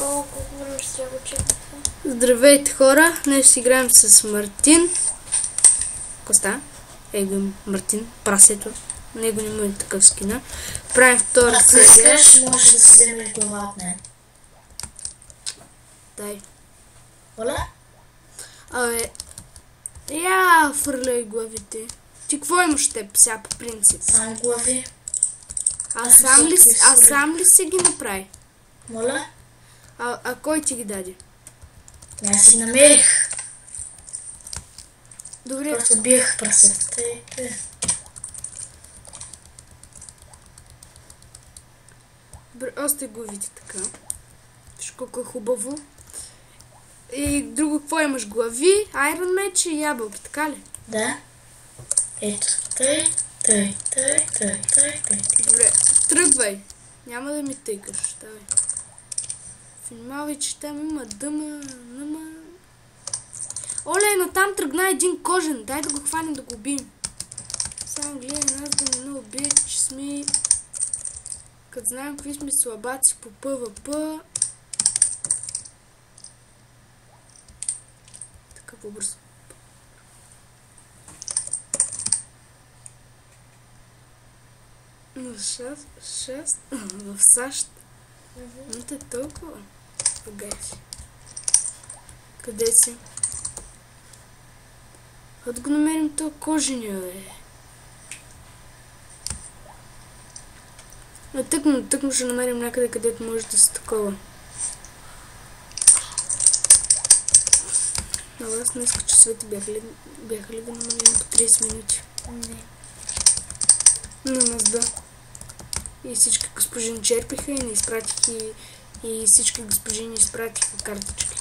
О, колко време ще трябва да чекате? Здравейте, хора! Днес ще играем с Мартин. Коста? Его Мартин, прасето. Него не му е такъв скина. Правим втора серия. Може да си вземеш глава от мен. Дай. Оля? Абе, фърляй главите. Ти какво имаш теб сега по принцип? Само глави. А сам ли си ги направи? Моля? А кой ти ги даде? Аз си намерих. Добре. Просто биех прасетата и... Добре, още главите така. Виж колко е хубаво. И друго, какво имаш? Глави, Iron Match и ябълки, така ли? Да. Ето. Тъй. Добре, тръгвай. Няма да ми тъйкаш. Давай. Внимавай, че там има дъма. Оле, но там тръгна един кожен. Дай да го хванем, да го убием. Само гледай нас да не убият, че сме... Като знаем какви сме слабаци по ПВП. Така по-бързо. В САЩ. Не те толкова. Погайся. Къде си? Ход го намерим това кожения, бе. Тъкмо ще намерим някъде, където може да се такова. На вас днес часовете бяха ли да намалим по 30 минути? Не. На нас да. И всички госпожини черпиха и не изпратиха и всички госпожини изпратиха картички.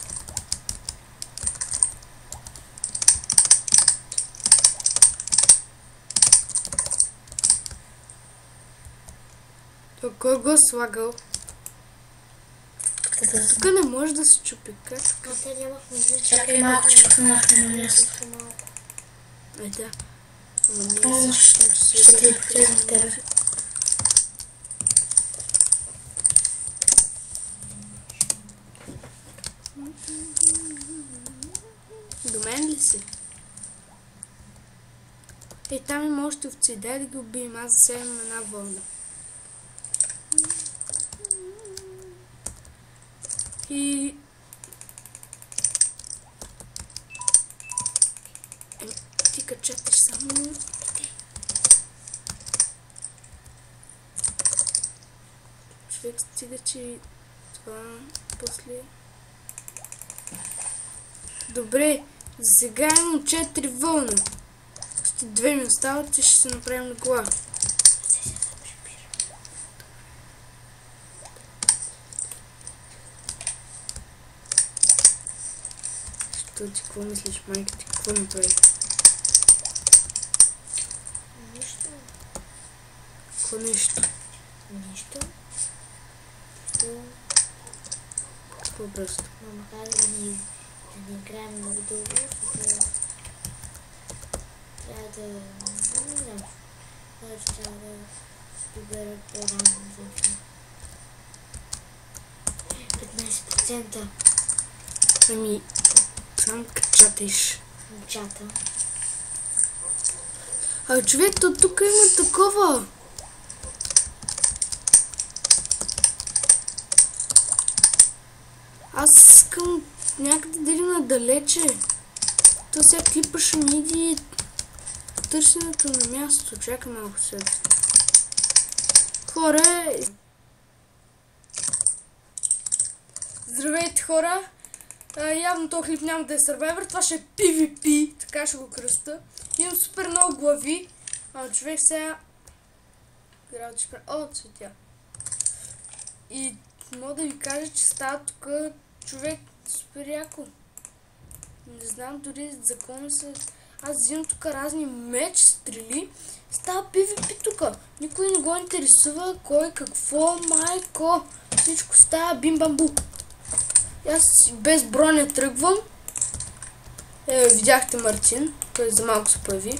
Кой го е слагал? Тук не може да се чупи. Как? Чакай малко, че пъхнахме на място. Да. Ще ти покажа на тебе. До мен ли си? Там има още овци. Дай да ги убием. Аз за сега имам една вълна. И... ти качатиш само... Човек стига, че това после... Добре, сега имам 4 вълна. Още 2 ми остават и ще се направим на глава. Ти какво мислиш, майка ти? Какво направи? Нищо. Какво нещо? Нищо. Какво просто? Мама каза да не играем много дълго, защото трябва да... Не знам. Трябва да добера по-рано за това. 15%. Ами... Сам качатиш. Чата. А човек, то тук има такова. Аз искам някъде да идем надалече. То сега клипа ще ми иди търсенето на място. Чакай малко сега. Хора! Здравейте, хора! Явно този клип няма да е Survivor, това ще е PvP, така ще го кръста. Имам супер много глави, човек сега... О, цветя. И мога да ви кажа, че става тук човек супер яко. Не знам дори закони са... Аз взимам тук разни меч, стрели. Става PvP тук. Никой не го интересува кой, какво, майко. Всичко става бим-бамбу. Аз без броня тръгвам. Видяхте Мартин. Той за малко се появи.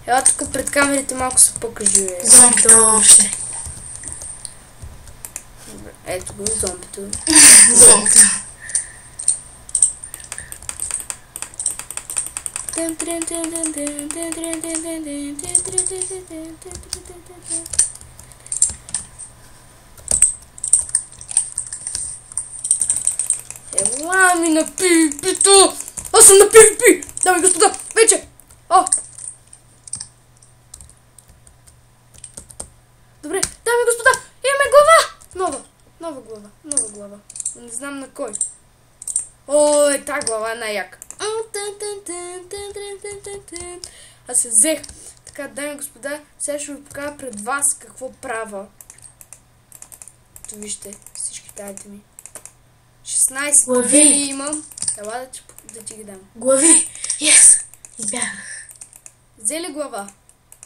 Ела тук пред камерите малко се покажи. Знам това още. Ето го, зомбито. Зомбито. Ела ми на пипито! Аз съм на пипи! Дами и господа, вече! О! Добре, дами и господа, имаме глава! Нова глава. Не знам на кой. О, тази глава е най-яка. Аз се взех. Така, дами и господа, сега ще ви покажа пред вас какво правя. Вижте, всички дайте ми. 16 глави имам. Ела да ти ги дам. Глави! Yes! Избягах. Взе ли глава?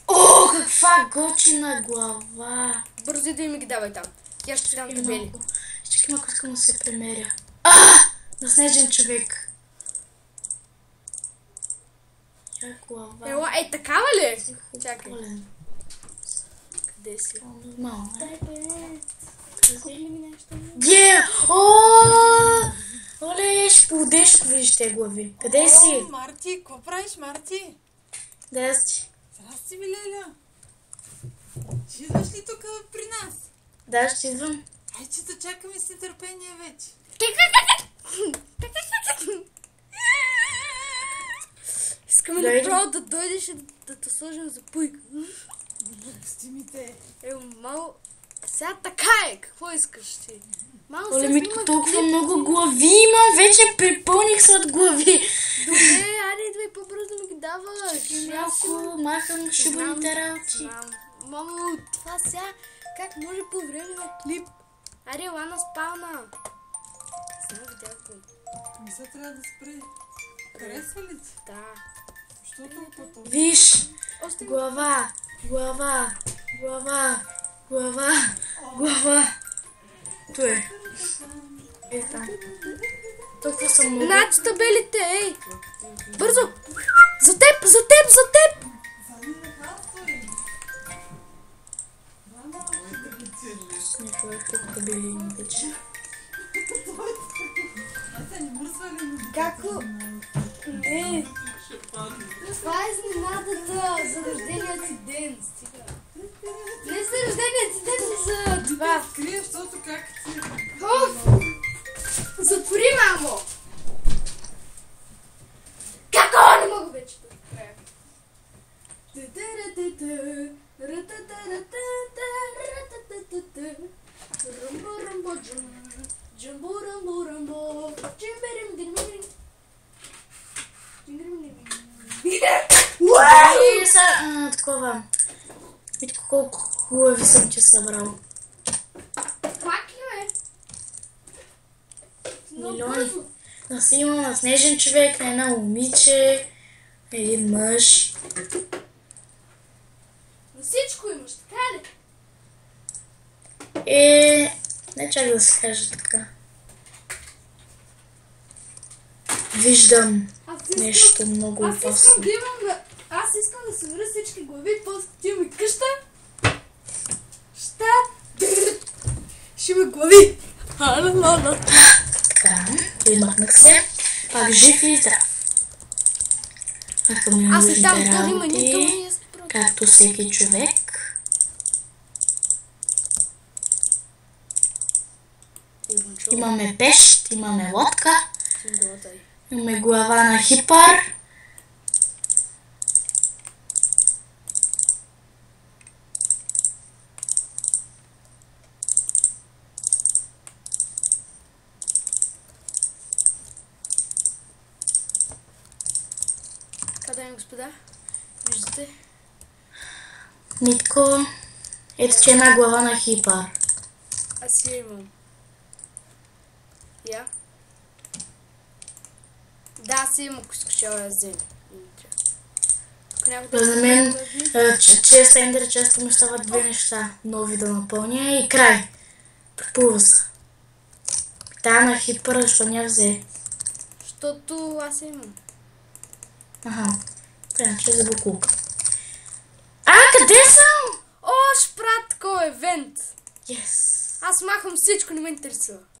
О, каква готина глава! Бързо да ми ги давай там. Я ще дам табели. Чакай малко, искам да се премеря. На снежен човек. Я глава. Ела, такава ли е? Чакай. Олен. Къде си? Нормално. Дай бе. Купи ми нещо. Оле, ще поудеш, ако видиш те глави. Къде си? О, Марти, какво правиш, Марти? Здрасти. Здрасти, Милеля. Ще идваш ли тук при нас? Да, ще идвам. Ай, че да чакаме с нетърпение вече. Искаме Дойди. направо да дойдеш и да те сложим за пуйка. Пусти ми те. Мало... Сега така е. Какво искаш ти? Мало Оле, сега Митко, има толкова клип. много глави имам. Вече припълних се от глави. Добре, айде идвай по-бързо ми ги даваш. Малко махам шибаните работи. Знам. Мамо, това сега как може по време на клип? Айде, ела на спална. Знам, видях го. Мисля, трябва да спре. Харесва ли ти? Да. Що толкова толкова? Виж. Още Глава. То е. Там. Толкова съм много. Значи табелите, ей! Бързо! За теб! Сами на хапсори. Не човек, колко табели има вече. Аз не мърсва ли на Како? Не! Това е изненадата за рождения ти ден. Стига. Не за рождения ти ден, за това. Крия, защото как ти... Оф! Затвори, мамо! Како? Не мога вече да правя. Такова. Митко, колко хубави съм ти събрал. Пак ли е? Милиони. Да си има на снежен човек, на една момиче, един мъж. На всичко имаш, така ли? Не чак да се каже така. Виждам нещо много Аз искам опасно. да имам Аз искам да събера всички глави, после като имаме къща. Ще има глави. Така, измъкнах се. Пак жив и здрав. Ако ми Аз не нужните там, то има работи, нито и аз просто. както всеки човек. Имаме пещ, имаме лодка, имаме глава на хипър. Дами и господа, виждате? Митко, ето че една глава на хипър. Аз я имам. Я? Да, аз я имам, ако искаш я взема. Тук някой да За мен, глави. чест ендер, често ми стават две неща. Нови да напълня и край. Препълва се. Тая на хипъра, защо не я взе? Защото аз я имам. Аха. Трябваше за букулка. Къде съм? О, ще правя такова евент. Yes. Аз махам всичко, не ме интересува.